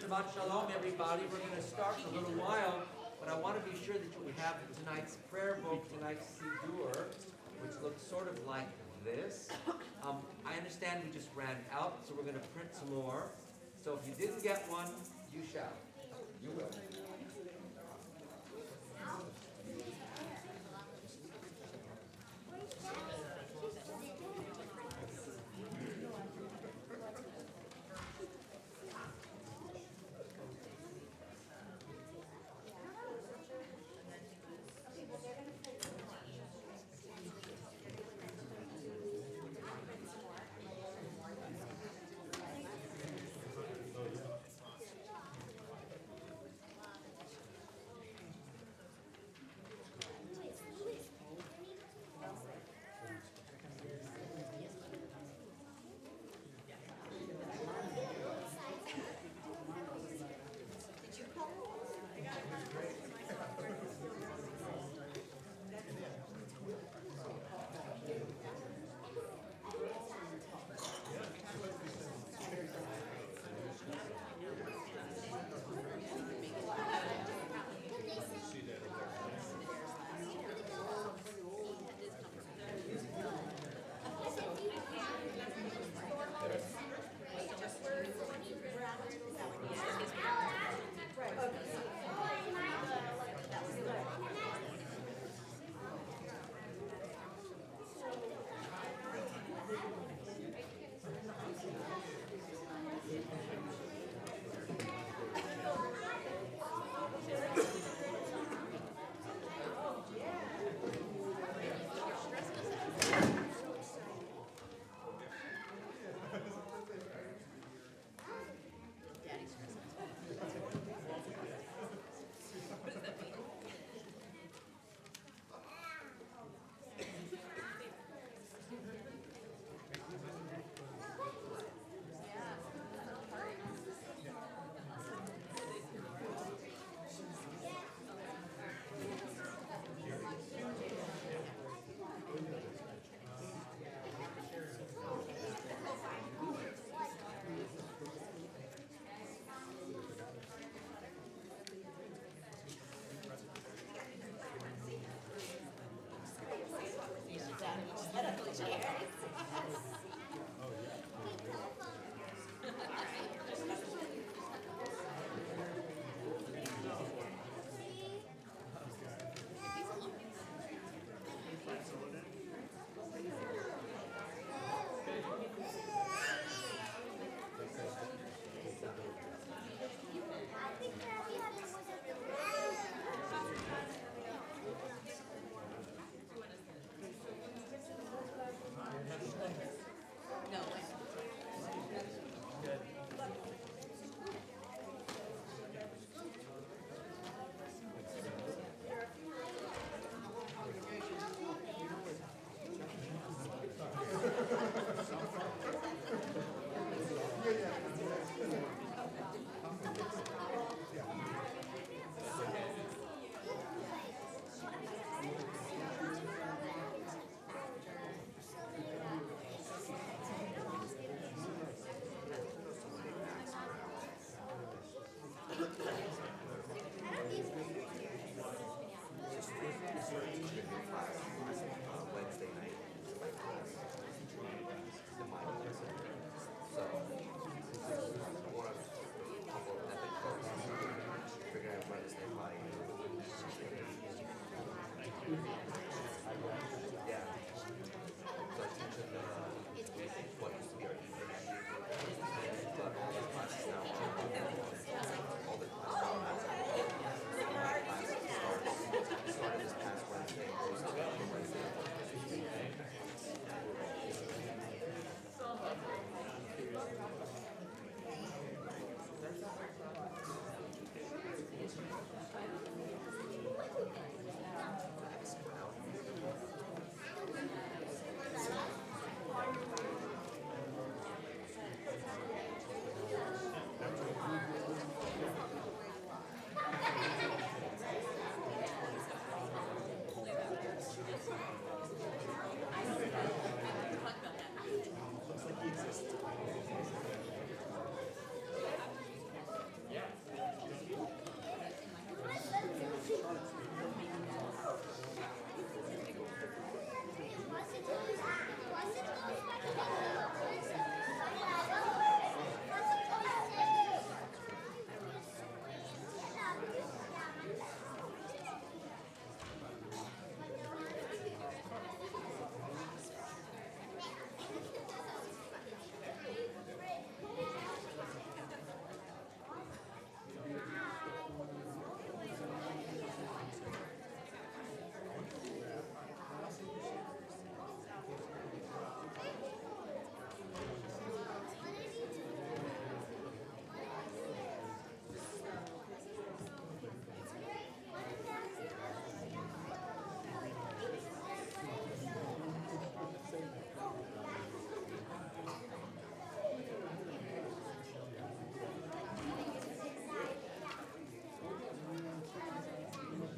Shabbat shalom, everybody. We're going to start in a little while, but I want to be sure that you have tonight's prayer book, tonight's Siddur, which looks sort of like this. I understand we just ran out, so we're going to print some more. So if you didn't get one, you shall. You will.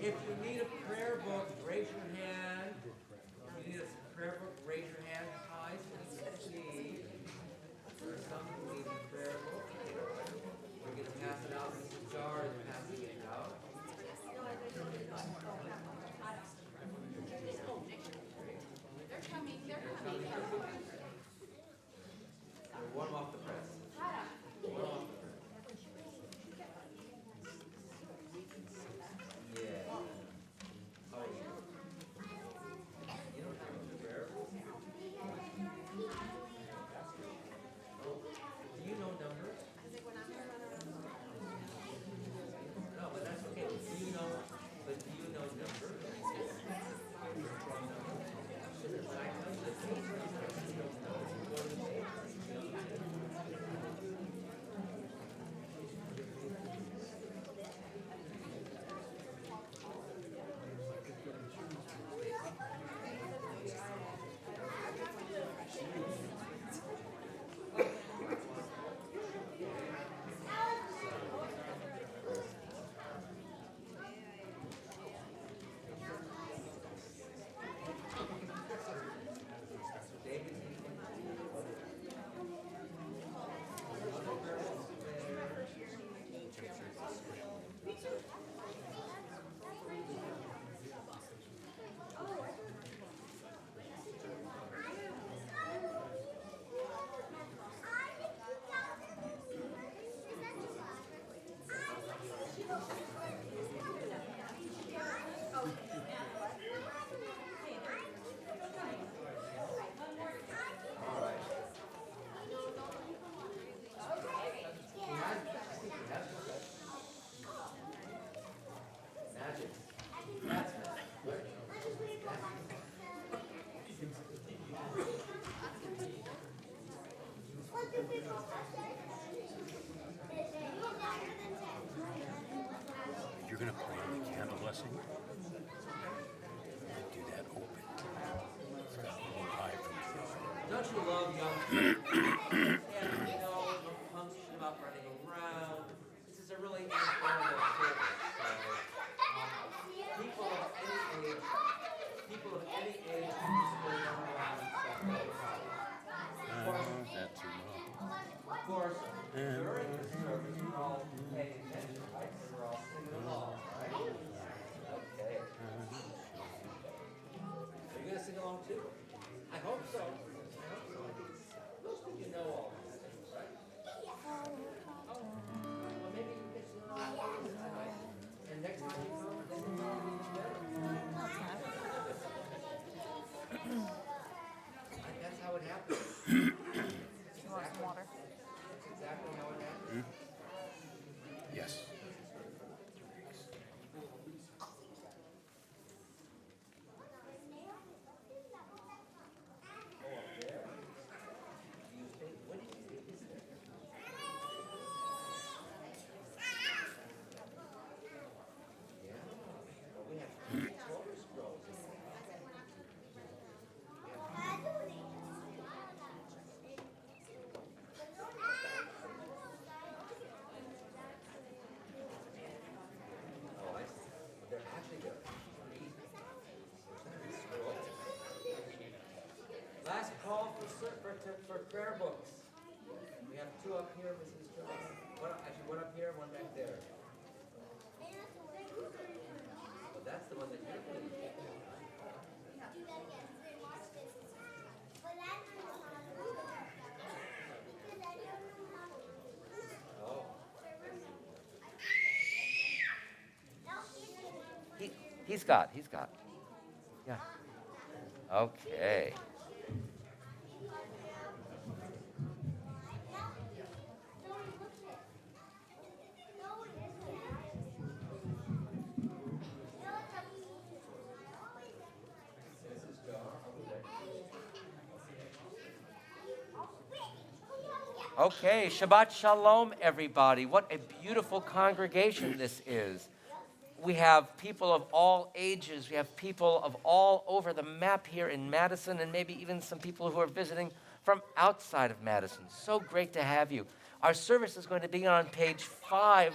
If you need a prayer book, raise your hand. If you need a prayer book, raise your hand high so we can see. There are some who need a prayer book. We're going to pass it out. Mrs. Jar is passing it out. They're coming. They're coming. Warm off the press. Warm off the press. Yeah. Oh, yeah. You don't have a prayer book? Do you know numbers? No, but that's okay. Do you know numbers? When I tell you the page, you don't know. You go to the page. You're going to pray the candle blessing? Do that open. It's got a little high from the Don't you love young people? And you know, no function about running around. This is a really informal service. So, people of any age can just go run around and stuff. No problem. Not too long. Of course, during the service, we're all paying attention, right? So we're all singing along, right? Okay. Are you going to sing along too? I hope so. Most of you know all these things, right? Well, maybe you can sing along tonight. And next time you come, then you'll know each better. That's how it happens. That's exactly how it happens. Yes. Last call for prayer books. We have two up here, Mrs. Jones. One up here, one back there. Well, that's the one that you're going to get. Oh. He's got. Yeah. Okay. Okay, Shabbat Shalom, everybody. What a beautiful congregation this is. We have people of all ages. We have people of all over the map here in Madison, and maybe even some people who are visiting from outside of Madison. So great to have you. Our service is going to be on page 5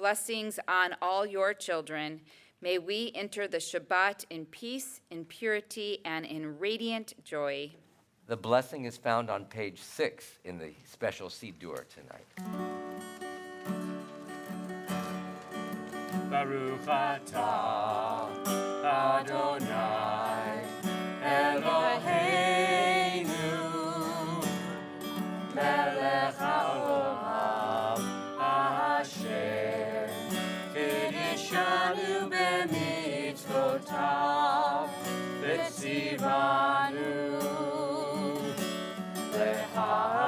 blessings on all your children. May we enter the Shabbat in peace, in purity, and in radiant joy. The blessing is found on page 6 in the special Siddur tonight. Baruch atah Adonai Eloheinu melech haolam asher kiddushanu b'mitzvotav v'tzivanu lehadlikneh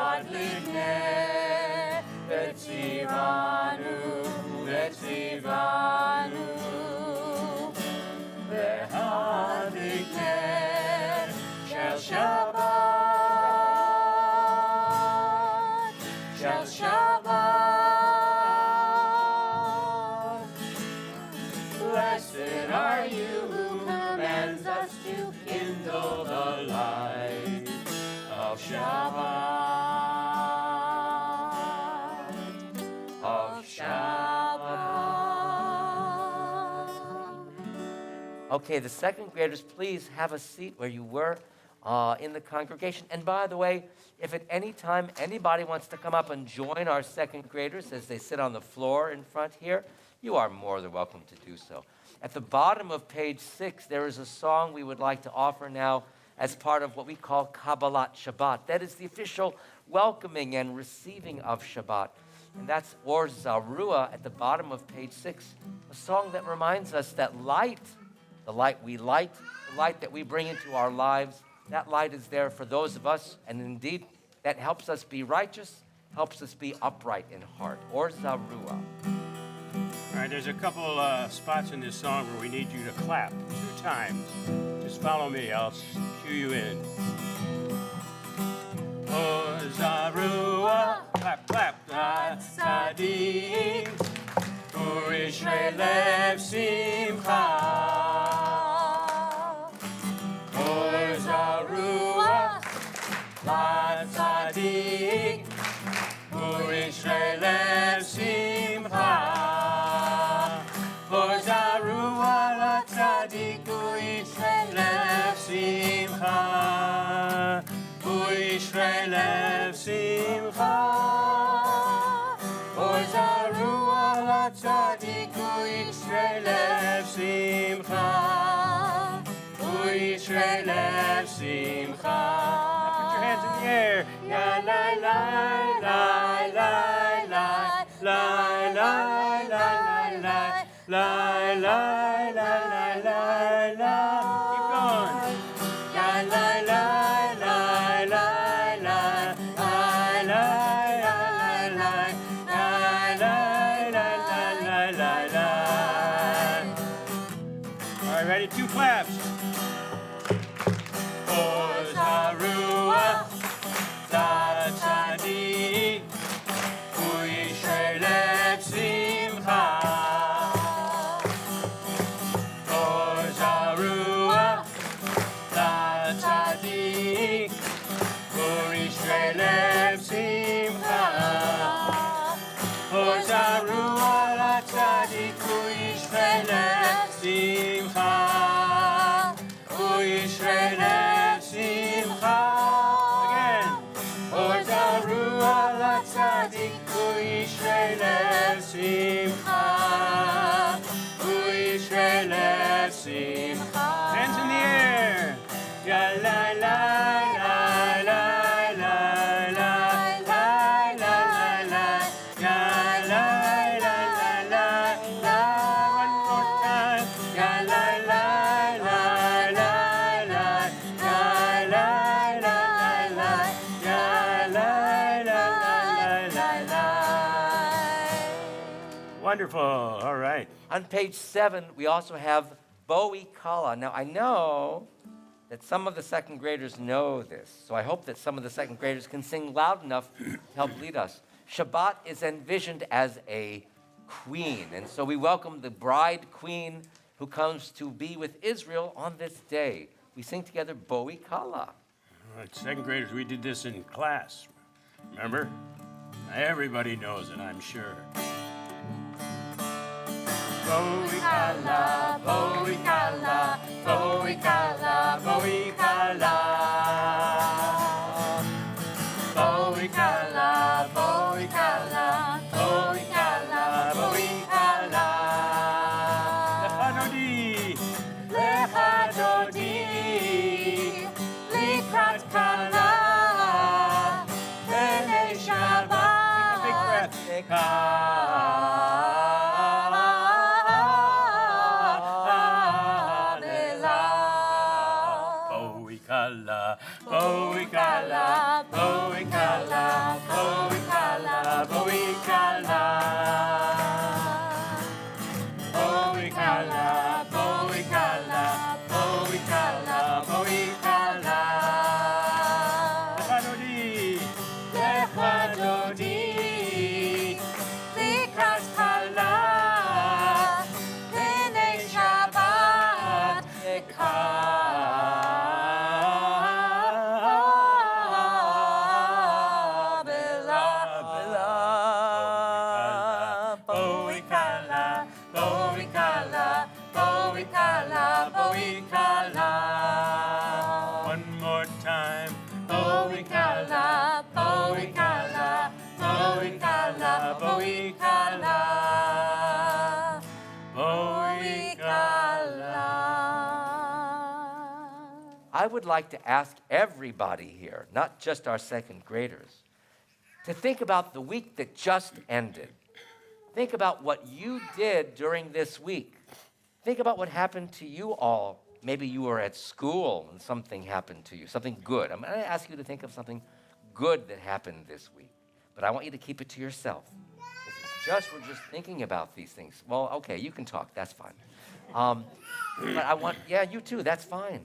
v'tzivanu v'tzivanu lehadlikneh shel Shabbat shel Shabbat. Blessed are you who commands us to kindle the light of Shabbat, of Shabbat. Okay, the second graders, please have a seat where you were in the congregation. And by the way, if at any time anybody wants to come up and join our second graders as they sit on the floor in front here, you are more than welcome to do so. At the bottom of page 6, there is a song we would like to offer now as part of what we call Kabbalat Shabbat. That is the official welcoming and receiving of Shabbat. And that's Or Zarua at the bottom of page 6, a song that reminds us that light, the light we light, the light that we bring into our lives, that light is there for those of us, and indeed, that helps us be righteous, helps us be upright in heart. Or Zarua. All right, there's a couple spots in this song where we need you to clap 2 times. Just follow me, I'll cue you in. Oh, Zarua, clap, clap, Tzadik, Urishrei Lev Simcha. Oh, Zarua, Tzadik, Urishrei Lev Simcha. For Zarua Tzadik Urishrei Lev Simcha, Urishrei Lev Simcha. For Zarua Tzadik Urishrei Lev Simcha, Urishrei Lev Simcha. Now put your hands in the air. Ya la la la la la la la la la. La la la la la la. Keep going. La la la la la la la la la la la la. All right, ready? 2 claps. Oh, Zarua, Tzadik, Urishrei Lev Simcha. Urishrei Lev Simcha. For Zarua Tzadik Urishrei Lev Simcha, Urishrei Lev Simcha. Again. For Zarua Tzadik Urishrei Lev Simcha, Urishrei Lev Simcha. Hands in the air. Ya la la la la la la la la la ya la la la la. One more time. Ya la la la la la ya la la la ya la la la la. Wonderful. All right. On page 7, we also have Bowie Kala. Now, I know that some of the second graders know this, so I hope that some of the second graders can sing loud enough to help lead us. Shabbat is envisioned as a queen, and so we welcome the bride queen who comes to be with Israel on this day. We sing together Bowie Kala. All right, second graders, we did this in class. Remember? Everybody knows it, I'm sure. Boikala, boikala, boikala, boikala. Boikala, boikala, boikala, boikala. Lecha dodi, lecha dodi, likrat kala, b'nei Shabbat. Take a big breath. Boikala, boikala, boikala, boikala, boikala. Boikala, boikala, boikala, boikala. Lecha dodi, lecha dodi, likrat kala, b'nei Shabbat. Boikala, boikala, boikala, boikala. One more time. Boikala, boikala, boikala, boikala, boikala. I would like to ask everybody here, not just our second graders, to think about the week that just ended. Think about what you did during this week. Think about what happened to you all. Maybe you were at school and something happened to you, something good. I'm going to ask you to think of something good that happened this week. But I want you to keep it to yourself. We're just thinking about these things. Well, okay, you can talk. That's fine. But I want, yeah, you too. That's fine.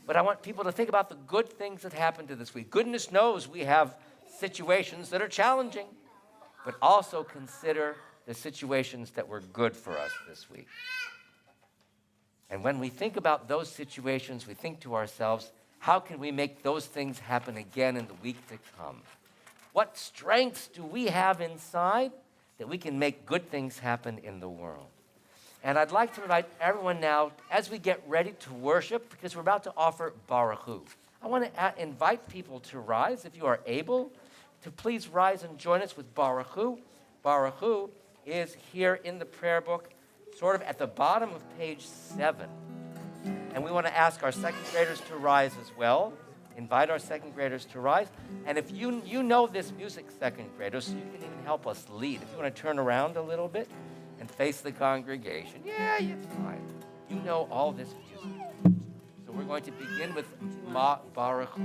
But I want people to think about the good things that happened to this week. Goodness knows we have situations that are challenging, but also consider the situations that were good for us this week. And when we think about those situations, we think to ourselves, how can we make those things happen again in the week to come? What strengths do we have inside that we can make good things happen in the world? And I'd like to invite everyone now, as we get ready to worship, because we're about to offer Baruch Hu. I want to invite people to rise, if you are able, to please rise and join us with Baruch Hu. Baruch Hu is here in the prayer book, sort of at the bottom of page 7. And we want to ask our second graders to rise as well. Invite our second graders to rise. And if you know this music, second graders, so you can even help us lead. If you want to turn around a little bit and face the congregation. Yeah, it's fine. You know all this music. So we're going to begin with Baruch Hu.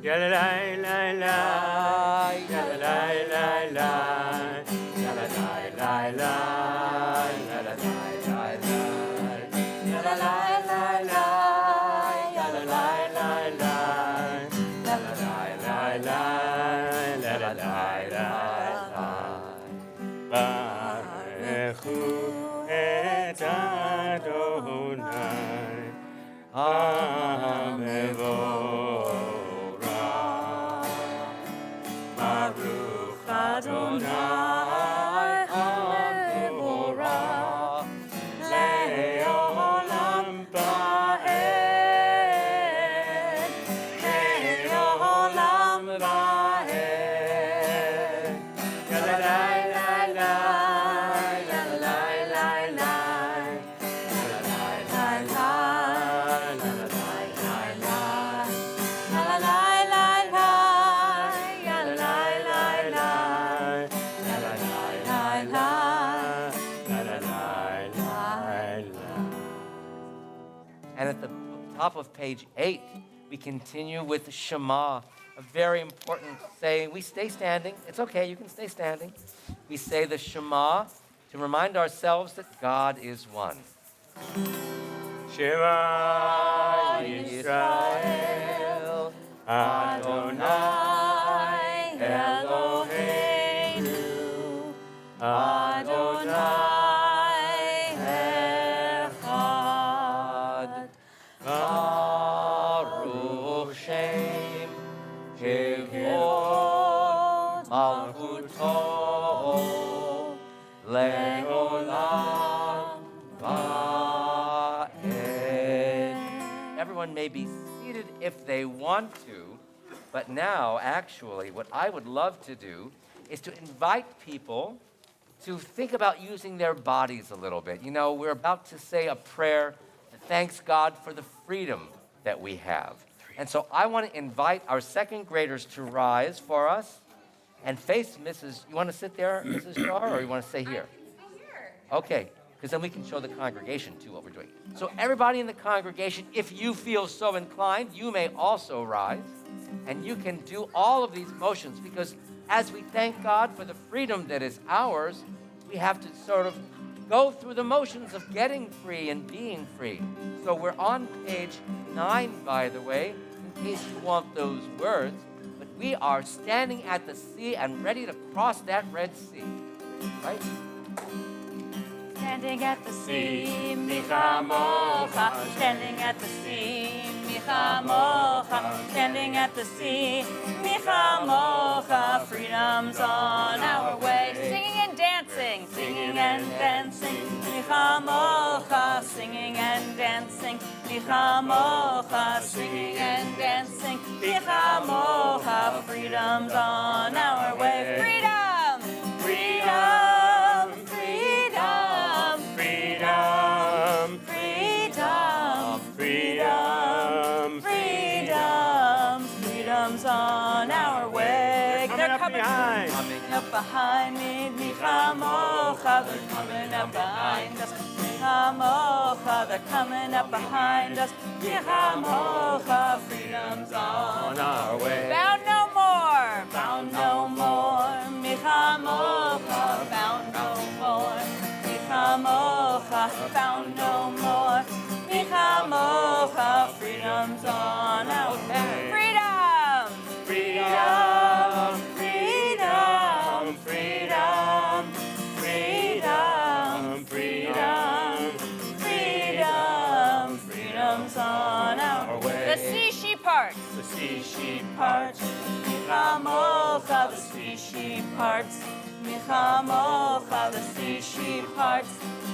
Ya la la la la, ya la la la la, ya la la la la, ya la la la la, ya la la la la, ya la la la la, ya la la la la, ya la la la la. Baruch Hu et Adonai, Baruch Adonai HaMevorach Le'olam Va'ed Le'olam Va'ed Ya la la la la Ya la la la la Ya la la la la La la la la La la la la Ya la la la la La la la la la La la la la la. And at the top of page 8, we continue with Shema, a very important saying. We stay standing. It's okay, you can stay standing. We say the Shema to remind ourselves that God is one. Shema Yisrael Adonai Eloheinu Adonai Echad Baruch Shem Kivod Malchuto Le'olam everyone may be seated if they want to. But now, actually, what I would love to do is to invite people to think about using their bodies a little bit. You know, we're about to say a prayer that thanks God for the freedom that we have. And so I want to invite our second graders to rise for us and face Mrs. You want to sit there, Mrs. Jar, or you want to stay here? Okay, because then we can show the congregation, too, what we're doing. So everybody in the congregation, if you feel so inclined, you may also rise. And you can do all of these motions, because as we thank God for the freedom that is ours, we have to sort of go through the motions of getting free and being free. So we're on page 9, by the way, in case you want those words. But we are standing at the sea and ready to cross that Red Sea. Right? Standing at the sea, Micha Mocha. Standing at the sea, Micha Mocha. Standing at the sea, Micha Mocha. Freedom's on our way. Singing and dancing, singing and dancing. Micha Mocha. Singing and dancing. Micha Mocha. Singing and dancing. Micha Mocha. Freedom's on our way. Freedom! Freedom! On our way. They're coming up behind me. Micha Mocha. They're coming up behind us. Micha Mocha. They're coming up behind us. Micha Mocha. Freedom's on our way. Bound no more. Bound no more. Micha Mocha. Bound no more. Micha Mocha. Bound no more. Micha Mocha. Freedom's on our way. Freedom, freedom, freedom, freedom, freedom, freedom, freedom's on our way. The sea she parts, the sea she parts, Micha Mocha, the sea she parts, Micha Mocha, the sea she parts,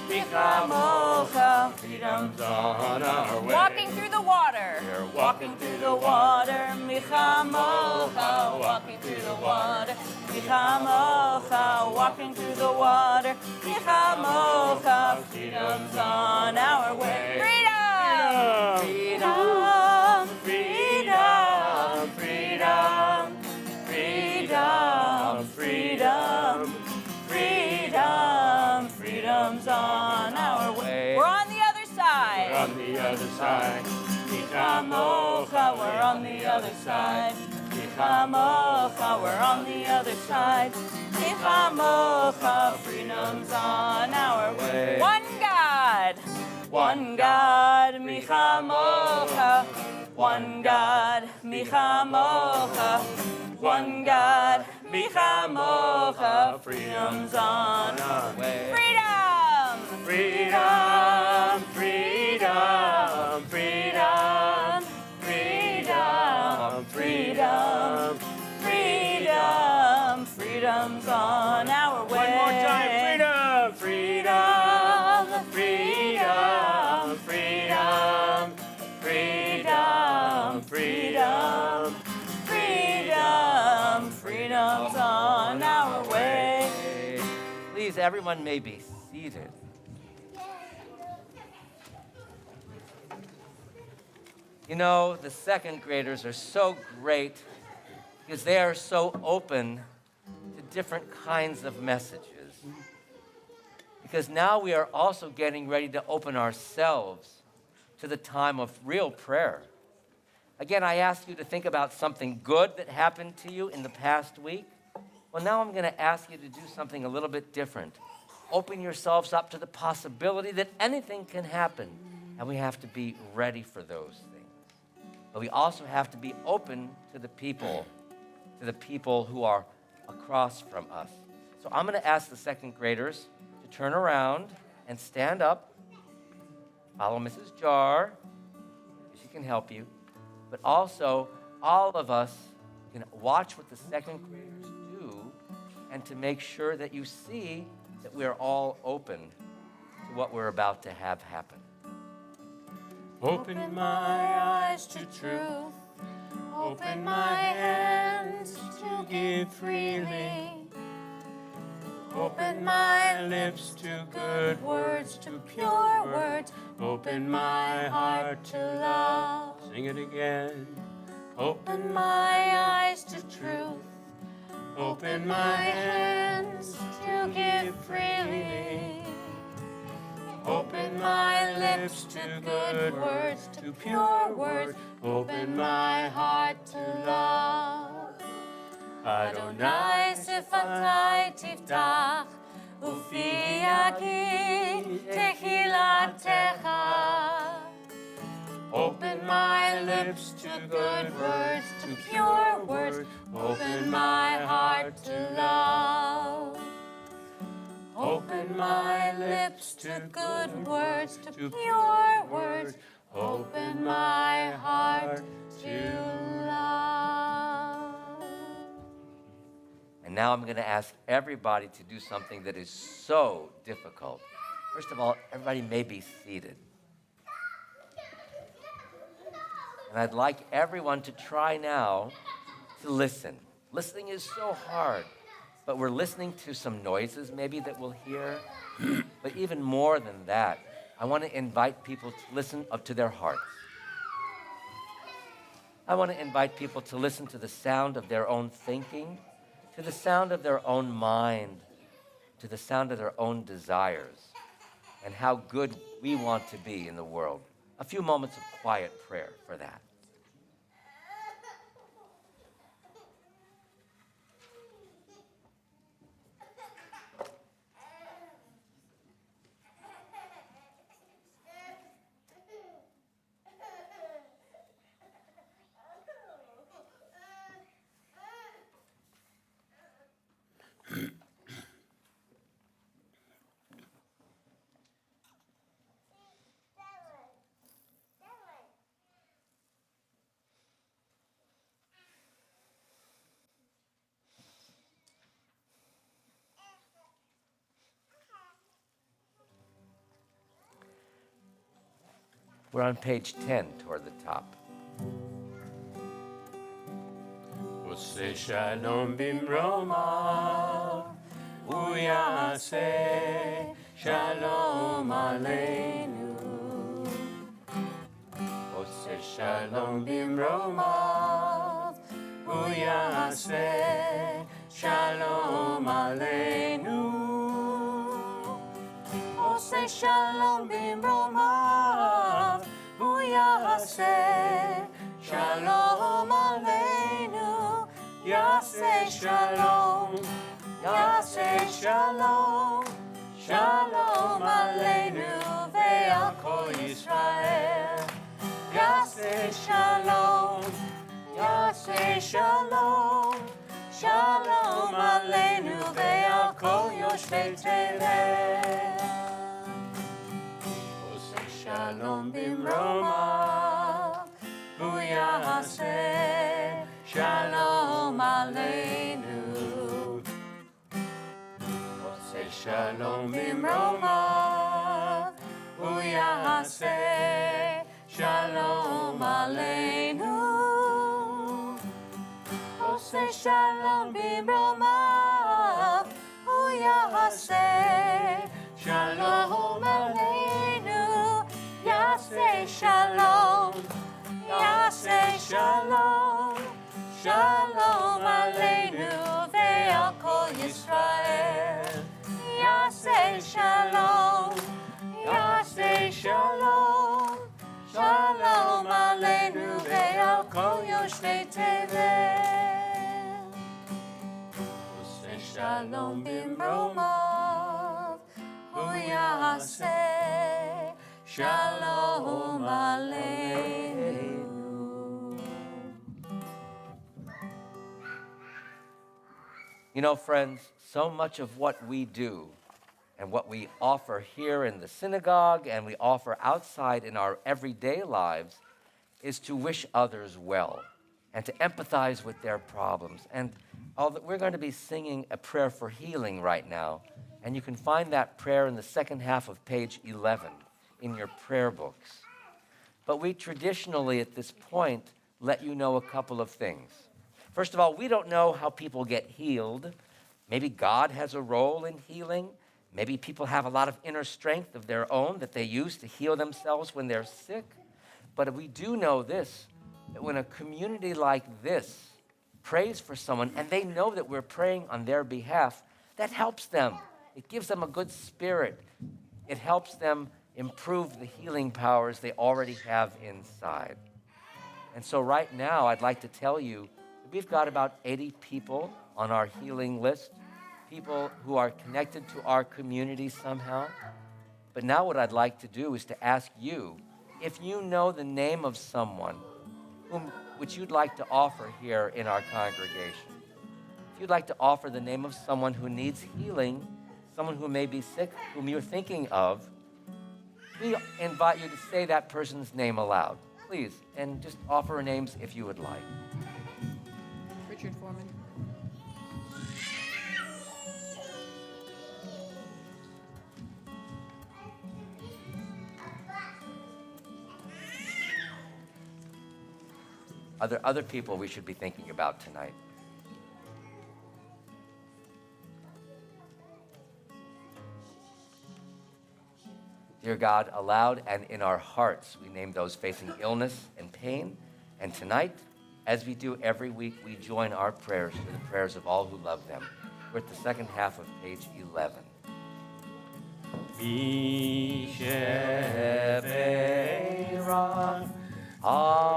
Micha Mocha, freedom's on our way. Walking through the water, we're walking through the water, Micha Mocha, walking through the water, Micha Mocha, walking through the water, Micha Mocha, freedom's on our way. Freedom! Freedom! Freedom! Freedom! Freedom! Freedom! Freedom! Freedom's on our way. We're on the other side. We're on the other side. Micha Mocha, we're on the other side. Micha Mocha, we're on the other side. Micha Mocha, freedom's on our way. One God. One God, Micha Mocha. One God, Micha Mocha. One God, Micha Mocha. Freedom's on our way. Freedom! Freedom! Freedom! Freedom! Freedom! Freedom! Freedom! Freedom's on our way. One more time. Freedom! Freedom! Freedom! Freedom! Freedom! Freedom! Freedom! Freedom's on our way. Please, everyone may be seated. You know, the second graders are so great because they are so open to different kinds of messages. Because now we are also getting ready to open ourselves to the time of real prayer. Again, I asked you to think about something good that happened to you in the past week. Well, now I'm going to ask you to do something a little bit different. Open yourselves up to the possibility that anything can happen, and we have to be ready for those things. But we also have to be open to the people who are across from us. So I'm going to ask the second graders to turn around and stand up. Follow Mrs. Jar. She can help you. But also, all of us can watch what the second graders do and to make sure that you see that we're all open to what we're about to have happen. Open my eyes to truth. Open my hands to give freely. Open my lips to good words, to pure words. Open my heart to love. Sing it again. Open my eyes to truth. Open my hands to give freely. Open my lips to good words, to pure words. Open my heart to love. Adonai sifatai tiftach, ufi yagi tehilatecha. Open my lips to good words, to pure words. Open my heart to love. Open my lips to good words, to pure words. Open my heart to love. And now I'm going to ask everybody to do something that is so difficult. First of all, everybody may be seated. And I'd like everyone to try now to listen. Listening is so hard, but we're listening to some noises maybe that we'll hear. But even more than that, I want to invite people to listen up to their hearts. I want to invite people to listen to the sound of their own thinking, to the sound of their own mind, to the sound of their own desires, and how good we want to be in the world. A few moments of quiet prayer for that. We're on page 10 toward the top. Ose shalom bimromav, uyase shalom aleinu. Ose shalom bimromav, uyase shalom aleinu. Ose shalom bimromav, uyase shalom aleinu. Yase shalom, yase shalom, shalom aleinu ve'al kol Yisrael. Yase shalom, yase shalom, shalom aleinu ve'al kol yoshvei Tevel. Ose shalom bimromav, uyase shalom aleinu. Ose shalom bimromav, uyase shalom aleinu. Ose shalom bimromav, uyase shalom aleinu. Yase shalom, yase shalom, shalom aleinu ve'al kol Yisrael. Yase shalom, yase shalom, shalom aleinu ve'al kol yoshvei Tevel. Ose shalom bimromav, uyase shalom aleinu. You know, friends, so much of what we do and what we offer here in the synagogue and we offer outside in our everyday lives is to wish others well and to empathize with their problems. And we're going to be singing a prayer for healing right now, and you can find that prayer in the second half of page 11 in your prayer books. but we traditionally at this point let you know a couple of things. First of all, we don't know how people get healed. Maybe God has a role in healing. Maybe people have a lot of inner strength of their own that they use to heal themselves when they're sick. But we do know this, that when a community like this prays for someone and they know that we're praying on their behalf, that helps them. It gives them a good spirit. It helps them improve the healing powers they already have inside. And so right now, I'd like to tell you that we've got about 80 people on our healing list, people who are connected to our community somehow. But now what I'd like to do is to ask you, if you know the name of someone which you'd like to offer here in our congregation. If you'd like to offer the name of someone who needs healing, someone who may be sick, whom you're thinking of, we invite you to say that person's name aloud, please, and just offer names if you would like. Richard Foreman. Are there other people we should be thinking about tonight? Dear God, aloud and in our hearts, we name those facing illness and pain. And tonight, as we do every week, we join our prayers to the prayers of all who love them. We're at the second half of page 11. Vishebeira Avotenu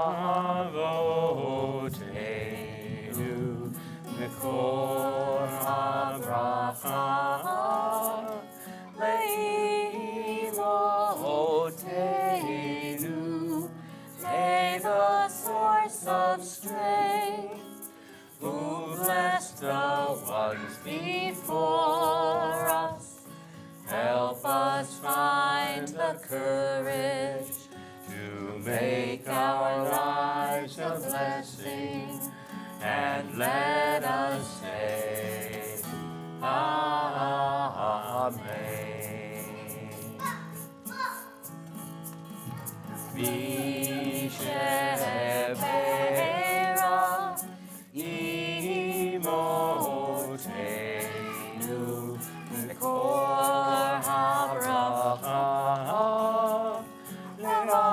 Mikor HaBracha Leimotenu. May the source of strength, who blessed the ones before us, help us find the courage to make our lives a blessing, and let us say, Amen. Vishebeira imotenu mikor habracha leranotenu.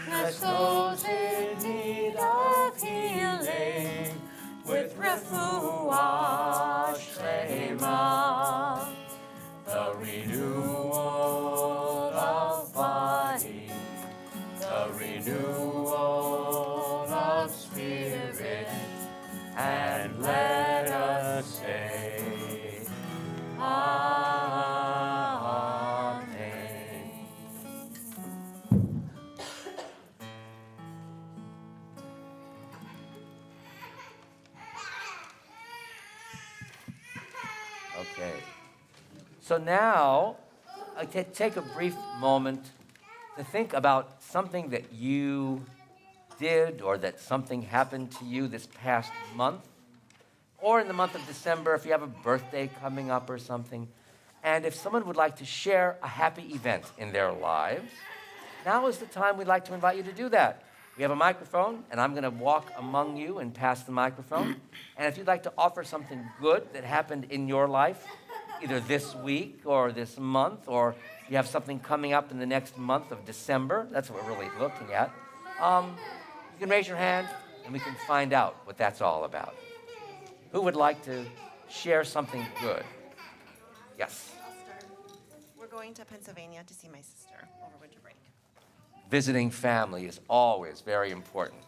Bless those in need of healing with refuah shlema, the renewal of body, the renewal of spirit, and let us say, Amen. Okay. So now, I take a brief moment to think about something that you did or that something happened to you this past month, or in the month of December if you have a birthday coming up or something. And if someone would like to share a happy event in their lives, now is the time we'd like to invite you to do that. We have a microphone, and I'm going to walk among you and pass the microphone. And if you'd like to offer something good that happened in your life, either this week or this month, or you have something coming up in the next month of December, that's what we're really looking at, you can raise your hand and we can find out what that's all about. Who would like to share something good? Yes. I'll start. We're going to Pennsylvania to see my sister over winter break. Visiting family is always very important.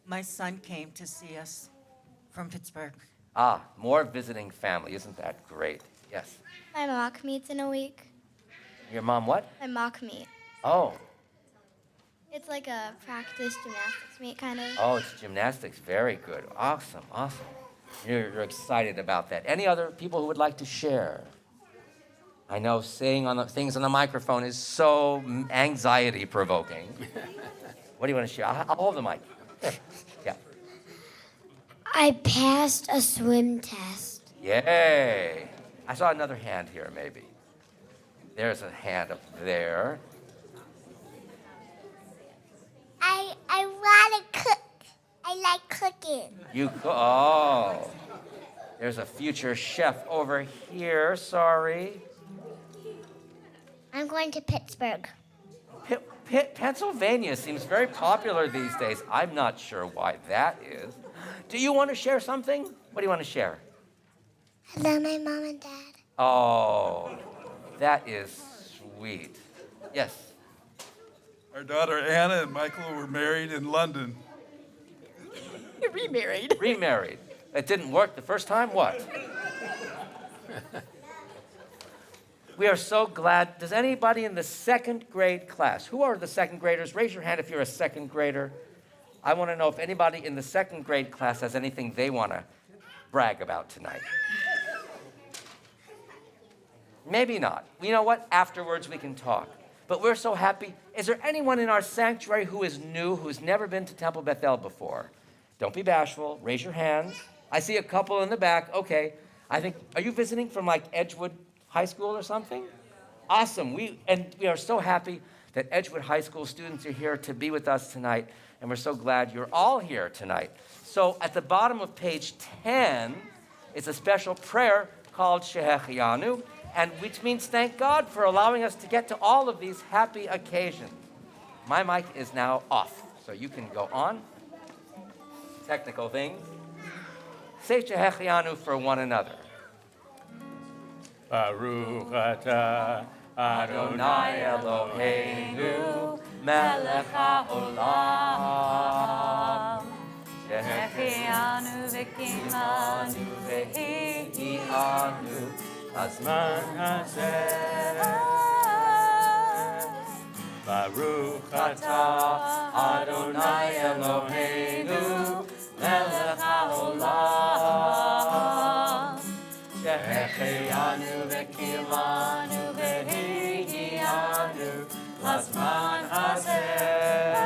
My son came to see us from Pittsburgh. Ah, more visiting family. Isn't that great? Yes. My mock meet's in a week. Your mom what? My mock meet. Oh. It's like a practice gymnastics meet, kind of. Oh, it's gymnastics. Very good. Awesome, awesome. You're excited about that. Any other people who would like to share? I know saying things on the microphone is so anxiety-provoking. What do you want to share? I'll hold the mic. There. Yeah. I passed a swim test. Yay. I saw another hand here, maybe. There's a hand up there. I want to cook. I like cooking. Oh. There's a future chef over here. Sorry. I'm going to Pittsburgh. Pennsylvania seems very popular these days. I'm not sure why that is. Do you want to share something? What do you want to share? Hello, my mom and dad. Oh, that is sweet. Yes. Our daughter Anna and Michael were married in London. Remarried. Remarried. It didn't work the first time? What? We are so glad. Does anybody in the second grade class, who are the second graders? Raise your hand if you're a second grader. I want to know if anybody in the second grade class has anything they want to brag about tonight. Maybe not. You know what? Afterwards we can talk. But we're so happy. Is there anyone in our sanctuary who is new, who's never been to Temple Bethel before? Don't be bashful. Raise your hands. I see a couple in the back. Okay. Are you visiting from like Edgewood High School or something? Awesome. We are so happy that Edgewood High School students are here to be with us tonight, and we're so glad you're all here tonight. So at the bottom of page 10 is a special prayer called Shehechianu, and which means thank God for allowing us to get to all of these happy occasions. My mic is now off, so you can go on. Technical things. Say Shehechianu for one another. Baruch atah Adonai Eloheinu melech haolam Shehechianu v'kimanu v'hihianu Azman hazeh. Baruch atah Adonai Eloheinu melech haolam Shehechianu v'kimanu v'hihianu Azman hazeh.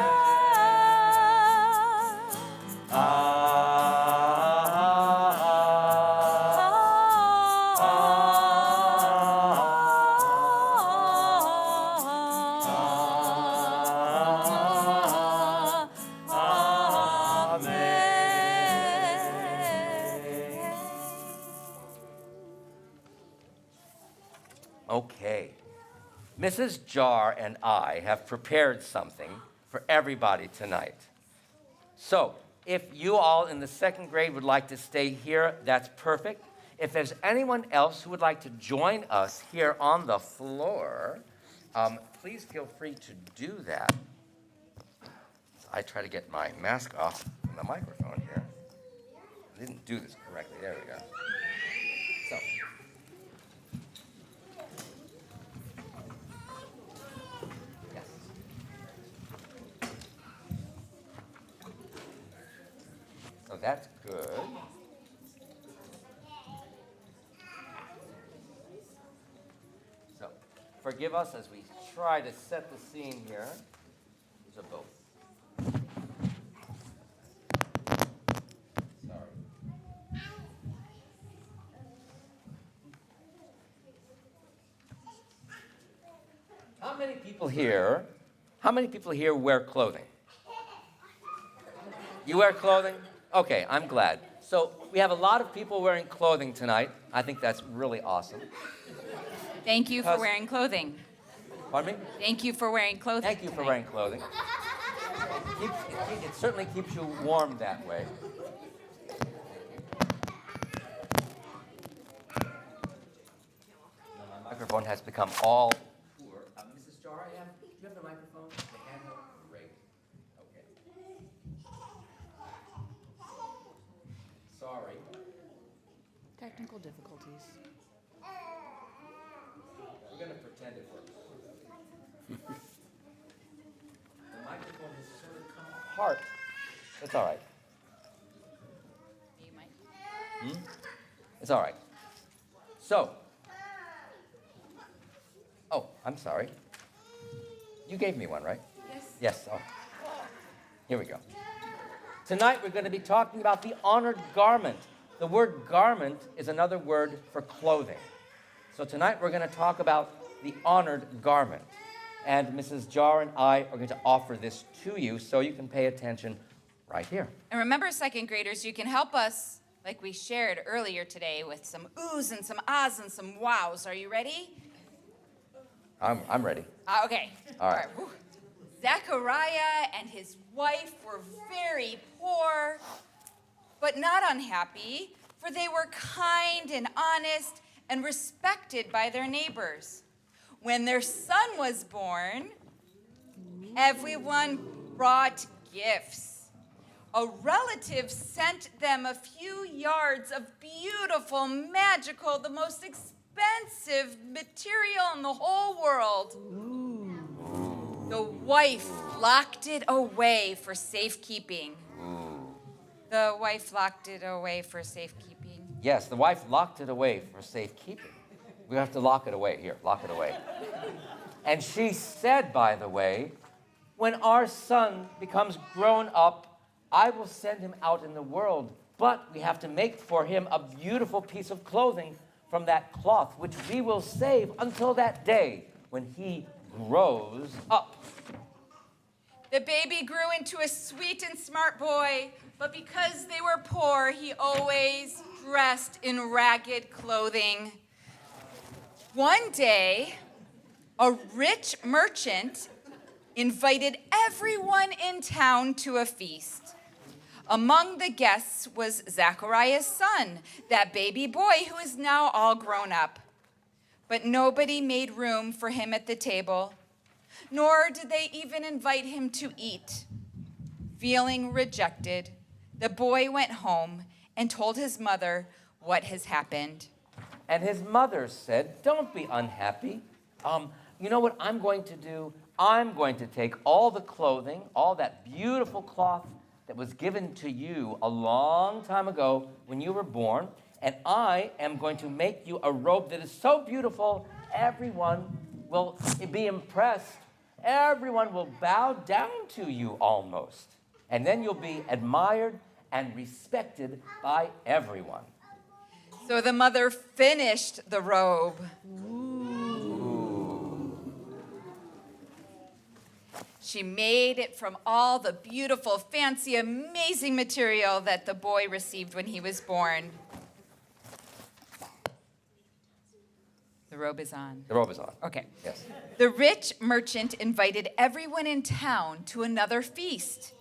Okay. Mrs. Jar and I have prepared something for everybody tonight. So, if you all in the second grade would like to stay here, that's perfect. If there's anyone else who would like to join us here on the floor, please feel free to do that. I try to get my mask off from the microphone here. I didn't do this correctly. There we go. So. Yes. So that's good. So forgive us as we try to set the scene here. These are both. How many people here wear clothing? You wear clothing? Okay, I'm glad. So we have a lot of people wearing clothing tonight. I think that's really awesome. Thank you for wearing clothing. Pardon me? Thank you for wearing clothing. Thank you for tonight. wearing clothing. It certainly keeps you warm that way. My microphone has become all poor. Mrs. Jar, do you have the microphone? The handheld? Great. Okay. Sorry. Technical difficulties. We're going to pretend it works. The microphone has sort of come apart. It's all right. You might. It's all right. So, I'm sorry. You gave me one, right? Yes. Yes. Oh. Here we go. Tonight we're going to be talking about the honored garment. The word garment is another word for clothing. So tonight we're going to talk about the honored garment. And Mrs. Jar and I are going to offer this to you so you can pay attention right here. And remember, second graders, you can help us, like we shared earlier today, with some oohs and some ahs and some wows. Are you ready? I'm ready. Okay. All right. Whew. Zechariah and his wife were very poor, but not unhappy, for they were kind and honest and respected by their neighbors. When their son was born, everyone brought gifts. A relative sent them a few yards of beautiful, magical, the most expensive material in the whole world. The wife locked it away for safekeeping. The wife locked it away for safekeeping. Yes, the wife locked it away for safekeeping. We have to lock it away. Here, lock it away. And she said, by the way, when our son becomes grown up, I will send him out in the world, but we have to make for him a beautiful piece of clothing from that cloth, which we will save until that day when he grows up. The baby grew into a sweet and smart boy, but because they were poor, he always dressed in ragged clothing. One day, a rich merchant invited everyone in town to a feast. Among the guests was Zechariah's son, that baby boy who is now all grown up. But nobody made room for him at the table, nor did they even invite him to eat. Feeling rejected, the boy went home and told his mother what has happened. And his mother said, don't be unhappy. You know what I'm going to do? I'm going to take all the clothing, all that beautiful cloth that was given to you a long time ago when you were born, and I am going to make you a robe that is so beautiful, everyone will be impressed. Everyone will bow down to you almost. And then you'll be admired and respected by everyone. So the mother finished the robe. She made it from all the beautiful, fancy, amazing material that the boy received when he was born. The robe is on. The robe is on. Okay. Yes. The rich merchant invited everyone in town to another feast.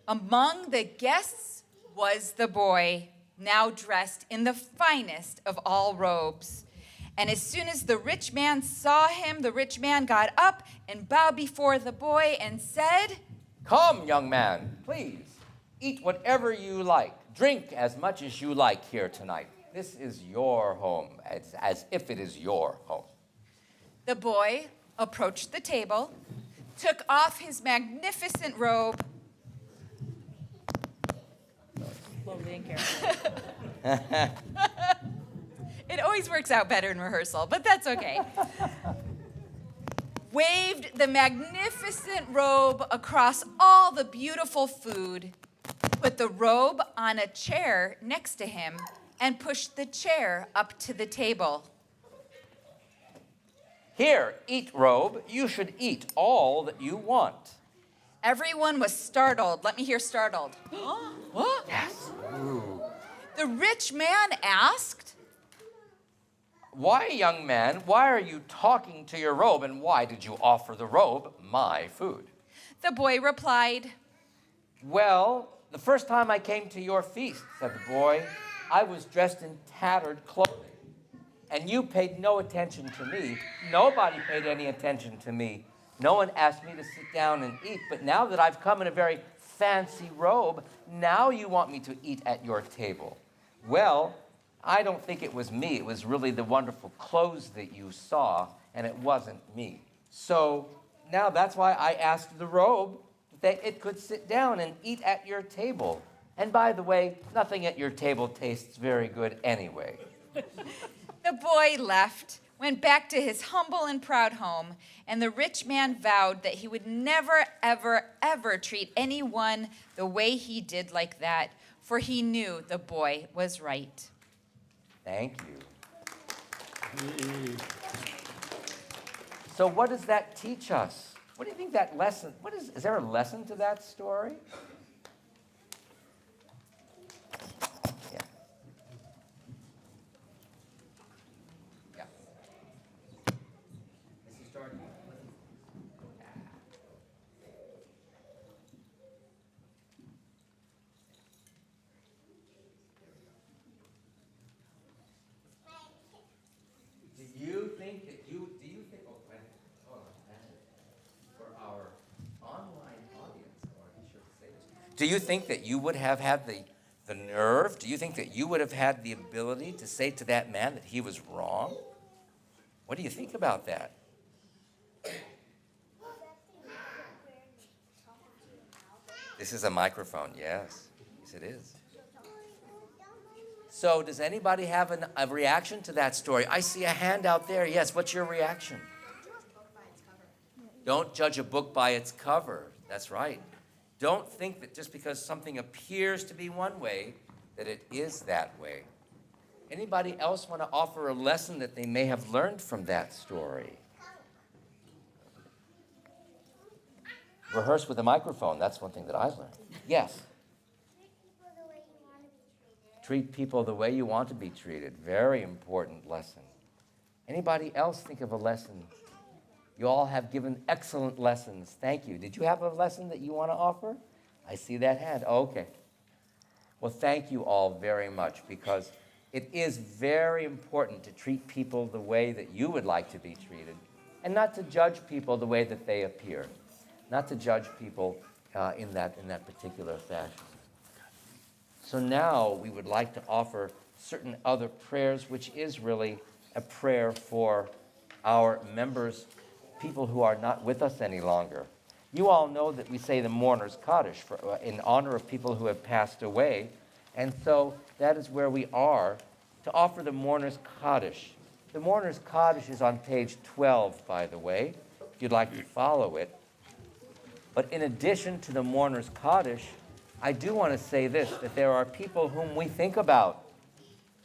Among the guests was the boy, now dressed in the finest of all robes. And as soon as the rich man saw him, the rich man got up and bowed before the boy and said, Come, young man, please, eat whatever you like. Drink as much as you like here tonight. This is your home. It's as if it is your home. The boy approached the table, took off his magnificent robe. Slowly and carefully. It always works out better in rehearsal, but that's okay. Waved the magnificent robe across all the beautiful food, put the robe on a chair next to him, and pushed the chair up to the table. Here, eat, robe. You should eat all that you want. Everyone was startled. Let me hear startled. What? Yes. Ooh. The rich man asked, Why, young man, why are you talking to your robe, and why did you offer the robe my food? The boy replied, Well, the first time I came to your feast, said the boy, I was dressed in tattered clothing, and you paid no attention to me. Nobody paid any attention to me. No one asked me to sit down and eat, but now that I've come in a very fancy robe, now you want me to eat at your table. Well, I don't think it was me. It was really the wonderful clothes that you saw, and it wasn't me. So now that's why I asked the robe that it could sit down and eat at your table. And by the way, nothing at your table tastes very good anyway. The boy left, went back to his humble and proud home, and the rich man vowed that he would never, ever, ever treat anyone the way he did like that, for he knew the boy was right. Thank you. So what does that teach us? What do you think that lesson, is there a lesson to that story? Yeah. Yeah. Mrs. Jordan. Do you think that oh, wait, hold on, that's it. For our online audience, I want to be sure to say this. Do you think that you would have had the nerve? Do you think that you would have had the ability to say to that man that he was wrong? What do you think about that? This is a microphone, yes. Yes, it is. So does anybody have a reaction to that story? I see a hand out there. Yes, what's your reaction? Don't judge a book by its cover. That's right. Don't think that just because something appears to be one way, that it is that way. Anybody else want to offer a lesson that they may have learned from that story? Rehearse with a microphone. That's one thing that I've learned. Yes. Treat people the way you want to be treated. Very important lesson. Anybody else think of a lesson? You all have given excellent lessons. Thank you. Did you have a lesson that you want to offer? I see that hand. Oh, okay. Well, thank you all very much, because it is very important to treat people the way that you would like to be treated, and not to judge people the way that they appear. Not to judge people in that particular fashion. So now we would like to offer certain other prayers, which is really a prayer for our members, people who are not with us any longer. You all know that we say the mourner's Kaddish in honor of people who have passed away, and so that is where we are to offer the mourner's Kaddish. The mourner's Kaddish is on page 12, by the way, if you'd like to follow it. But in addition to the mourner's Kaddish, I do want to say this, that there are people whom we think about,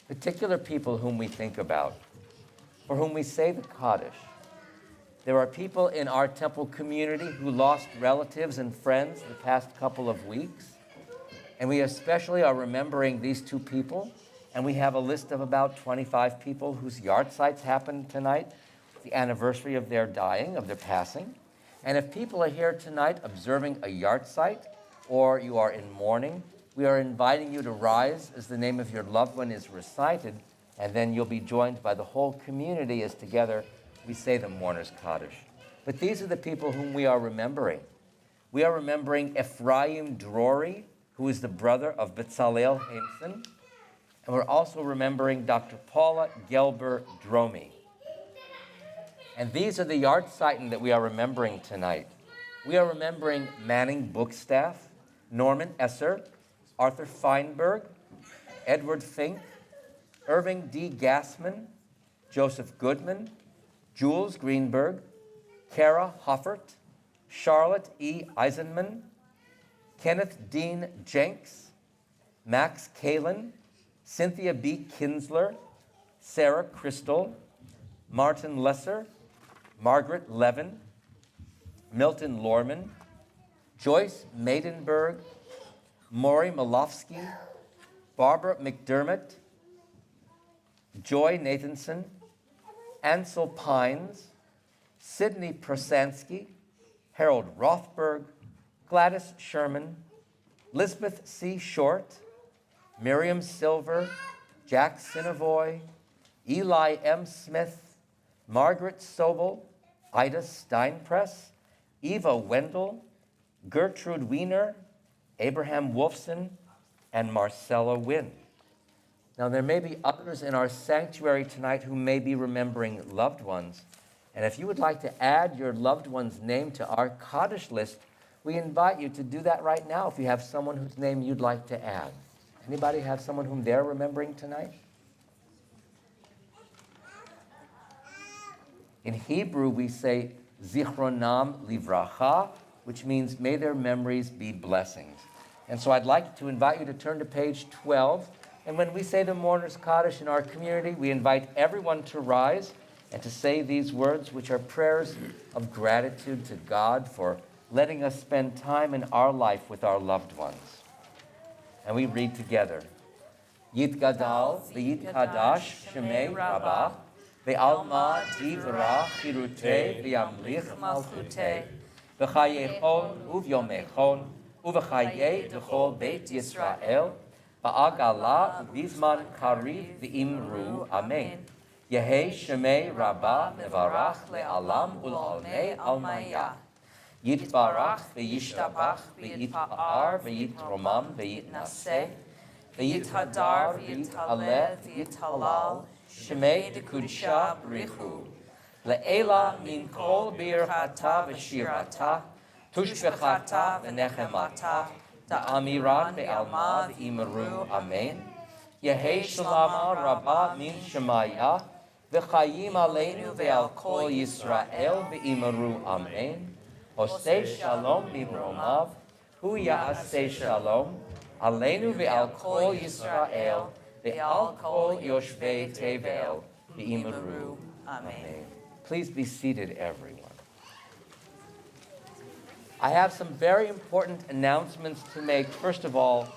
particular people whom we think about, for whom we say the Kaddish. There are people in our temple community who lost relatives and friends the past couple of weeks, and we especially are remembering these two people, and we have a list of about 25 people whose yahrzeits happened tonight, the anniversary of their dying, of their passing. And if people are here tonight observing a yahrzeit, or you are in mourning, we are inviting you to rise as the name of your loved one is recited, and then you'll be joined by the whole community as together we say the mourner's Kaddish. But these are the people whom we are remembering. We are remembering Ephraim Drory, who is the brother of Betzalel Haimson, and we're also remembering Dr. Paula Gelber Dromi. And these are the yahrzeiten that we are remembering tonight. We are remembering Manning Bookstaff, Norman Esser, Arthur Feinberg, Edward Fink, Irving D. Gassman, Joseph Goodman, Jules Greenberg, Kara Hoffert, Charlotte E. Eisenman, Kenneth Dean Jenks, Max Kalin, Cynthia B. Kinsler, Sarah Crystal, Martin Lesser, Margaret Levin, Milton Lorman, Joyce Maidenberg, Maury Malofsky, Barbara McDermott, Joy Nathanson, Ansel Pines, Sidney Prosansky, Harold Rothberg, Gladys Sherman, Lisbeth C. Short, Miriam Silver, Jack Sinovoy, Eli M. Smith, Margaret Sobel, Ida Steinpress, Eva Wendell, Gertrude Wiener, Abraham Wolfson, and Marcella Wynn. Now, there may be others in our sanctuary tonight who may be remembering loved ones. And if you would like to add your loved one's name to our Kaddish list, we invite you to do that right now if you have someone whose name you'd like to add. Anybody have someone whom they're remembering tonight? In Hebrew, we say Zichronam Livracha, which means may their memories be blessings. And so I'd like to invite you to turn to page 12. And when we say the mourner's Kaddish in our community, we invite everyone to rise and to say these words, which are prayers of gratitude to God for letting us spend time in our life with our loved ones. And we read together. Yitgadal v'yitkadash shemei Rabbah ve'alma divra chirutei v'yamlich malchutei v'chayechon uvyomechon uv'chayei v'chol beit Yisrael v'agala v'bizman kariv v'imru amen. Yehei shemei Rabbah mevarach le'alam ul'almei almaya. Yitbarach v'yishtabach v'yitpa'ar v'yitromam v'yitnaseh v'yithadar v'yithaleh v'yithalal shemei dekudisha b'richu le'ela min kol birchata v'shirata tushbechata v'nechemata ta'amiran be'alma v'imru amen. Yehei shalama rabba min shemaya v'chayim aleinu ve'al kol Yisrael v'imru amen. Oseh shalom bimromav, hu ya'aseh shalom, aleinu ve'al kol Yisrael, ve'al kol yoshvei tevel, v'imru. Amen. Please be seated, everyone. I have some very important announcements to make. First of all,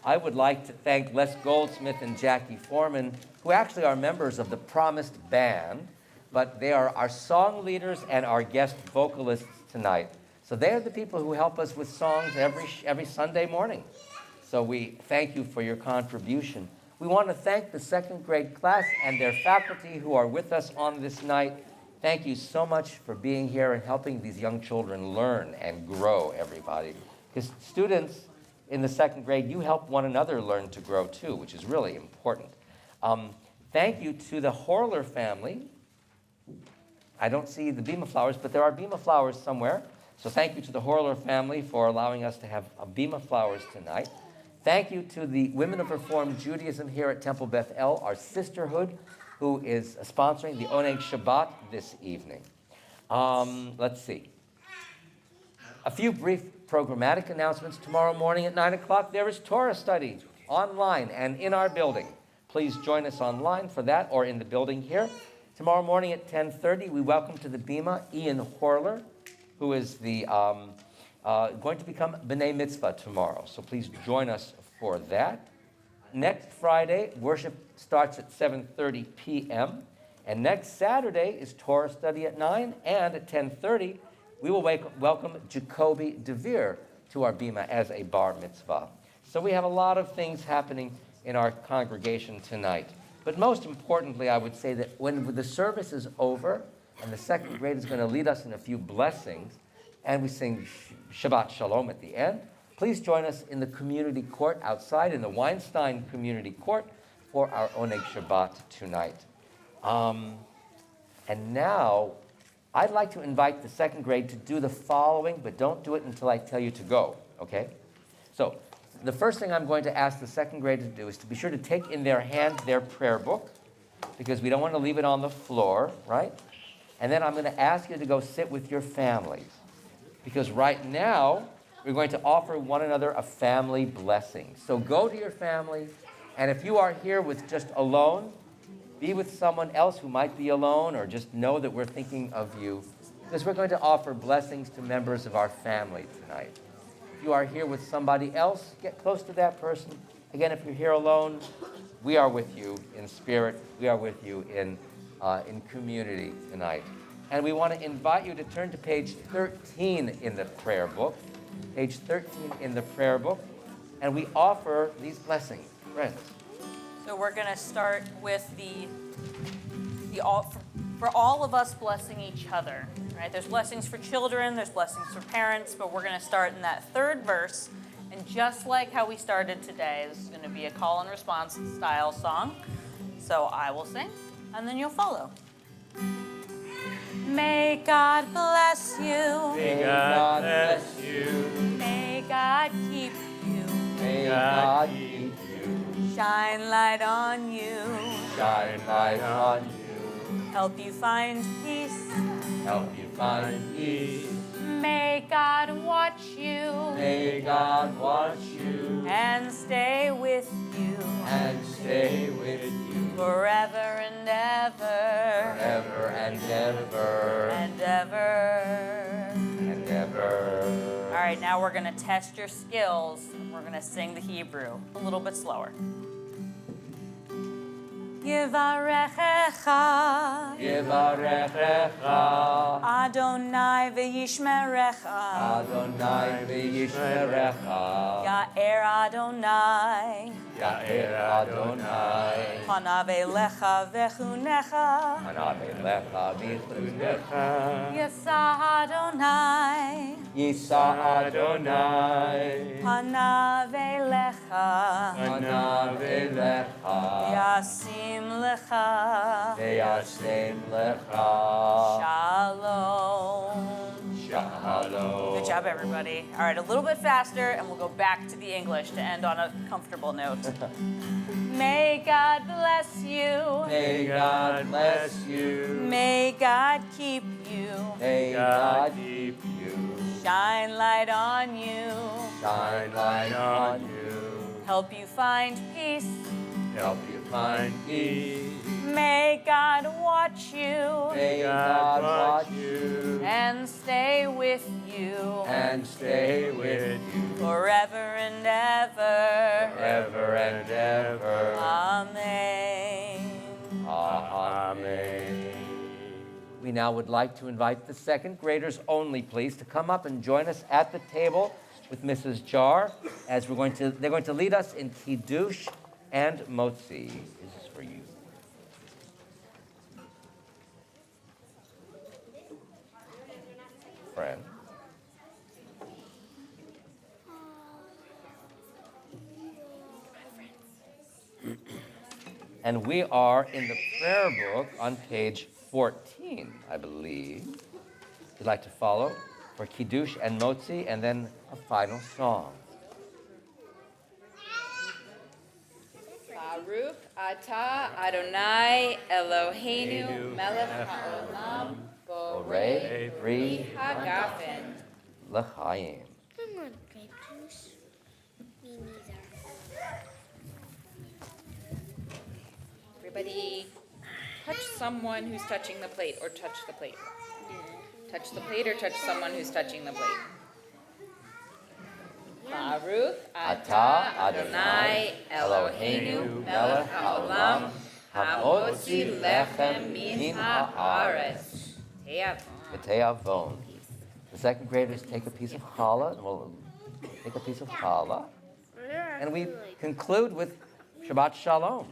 I would like to thank Les Goldsmith and Jackie Foreman, who actually are members of the Promised Band, but they are our song leaders and our guest vocalists tonight. So they are the people who help us with songs every Sunday morning. So we thank you for your contribution. We want to thank the second grade class and their faculty who are with us on this night. Thank you so much for being here and helping these young children learn and grow, everybody. Because students in the second grade, you help one another learn to grow too, which is really important. Thank you to the Horler family. I don't see the Bema flowers, but there are Bema flowers somewhere. So thank you to the Horler family for allowing us to have a Bema flowers tonight. Thank you to the Women of Reformed Judaism here at Temple Beth El, our sisterhood, who is sponsoring the Oneg Shabbat this evening. Let's see. A few brief programmatic announcements. Tomorrow morning at 9 o'clock, there is Torah study online and in our building. Please join us online for that or in the building here. Tomorrow morning at 10:30, we welcome to the Bema Ian Horler, who is the going to become B'nai Mitzvah tomorrow. So please join us for that. Next Friday, worship starts at 7:30 p.m. And next Saturday is Torah study at 9. And at 10:30, we will welcome Jacoby DeVere to our Bema as a bar mitzvah. So we have a lot of things happening in our congregation tonight. But most importantly, I would say that when the service is over, and the second grade is going to lead us in a few blessings, and we sing Shabbat Shalom at the end, please join us in the community court outside, in the Weinstein Community Court, for our Oneg Shabbat tonight. And now, I'd like to invite the second grade to do the following, but don't do it until I tell you to go, okay? So, the first thing I'm going to ask the second grade to do is to be sure to take in their hand their prayer book, because we don't want to leave it on the floor, right? And then I'm going to ask you to go sit with your families, because right now we're going to offer one another a family blessing. So go to your family, and if you are here with just alone, be with someone else who might be alone, or just know that we're thinking of you, because we're going to offer blessings to members of our family tonight. If you are here with somebody else, get close to that person. Again, if you're here alone, we are with you in spirit. We are with you in community tonight. And we want to invite you to turn to page 13 in the prayer book. Page 13 in the prayer book. And we offer these blessings. Friends. So we're going to start with for all of us blessing each other. Right? There's blessings for children, there's blessings for parents, but we're going to start in that third verse. And just like how we started today, this is going to be a call and response style song. So I will sing, and then you'll follow. May God bless you. May God bless you. May God keep you. May God keep you. Shine light on you. Shine light on you. Help you find peace. Help you find peace. May God watch you. May God watch you. And stay with you. And stay with you. Forever and ever. Forever and ever and ever. and ever. All right, now we're going to test your skills. We're going to sing the Hebrew a little bit slower. Yivarechecha Yivarechecha Adonai v'yishmerecha Adonai v'yishmerecha Ya'er Adonai Ya'er Adonai Panav elecha v'chunecha Panav elecha v'chunecha Yisa Adonai Yisa Adonai Panav elecha Panav elecha Yasim lecha Ve'yasem lecha Shalom. Shalom. Good job, everybody. All right, a little bit faster, and we'll go back to the English to end on a comfortable note. May God bless you. May God bless you. May God keep you. May God keep you. Shine light on you. Shine light on you. Help you find peace. Help you find peace. May God watch you. May God watch you And stay with you. and stay with you Forever and ever. forever and ever. Amen. Amen. We now would like to invite the second graders only, please, to come up and join us at the table with Mrs. Jar as they're going to lead us in Kiddush and Motzi. This is for you. Friend. And we are in the prayer book on page 14, I believe. If you'd like to follow for Kiddush and Motzi, and then a final song. Baruch atah Adonai Eloheinu melech haolam borei pri hagafen. L'chaim. I want grape juice. Me neither. Everybody touch someone who's touching the plate, or touch the plate. Touch the plate or touch someone who's touching the plate. Baruch atah Adonai Eloheinu melech haolam hamotzi lechem min haaretz. Te'avon. The second graders take a piece of challah, and we'll take a piece of challah. And we conclude with Shabbat Shalom.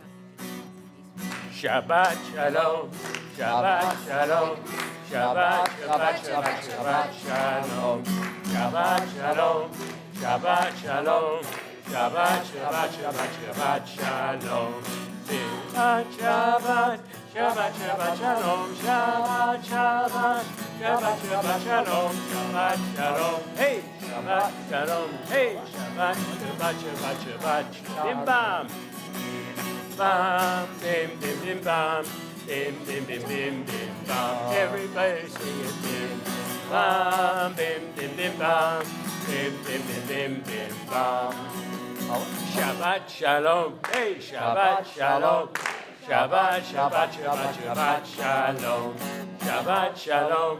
Shabbat Shalom, Shabbat Shalom, Shabbat, Shabbat, Shabbat, Shabbat Shalom, Shabbat Shalom, Shabbat Shalom, Shabbat, Shabbat, Shabbat, Shabbat Shalom. Shabbat, Shabbat, Shabbat, Shabbat Shalom, Shabbat, Shabbat, Shabbat, Shabbat Shalom, Shabbat Shalom, hey, Shabbat Shalom, hey, Shabbat, Shabbat, Shabbat, Shabbat, Bim Bam. Bam, bim, bim, bim, bam, bim, bim, bim, bim, bim, bam. Everybody sing it, bim, bam, bim, bim, bim, bam, bim, bim, bim, bim, bim, bam. Shabbat Shalom, hey, Shabbat Shalom, Shabbat, Shabbat, Shabbat, Shabbat Shalom, Shabbat Shalom,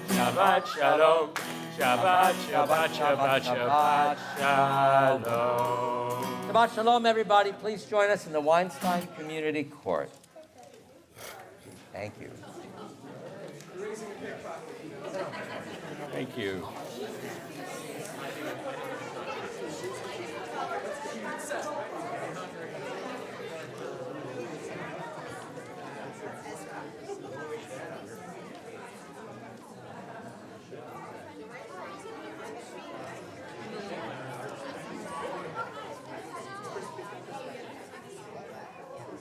Shabbat Shalom, Shabbat, Shabbat, Shabbat, Shabbat Shalom. Shabbat Shalom, everybody. Please join us in the Weinstein Community Court. Thank you. Thank you.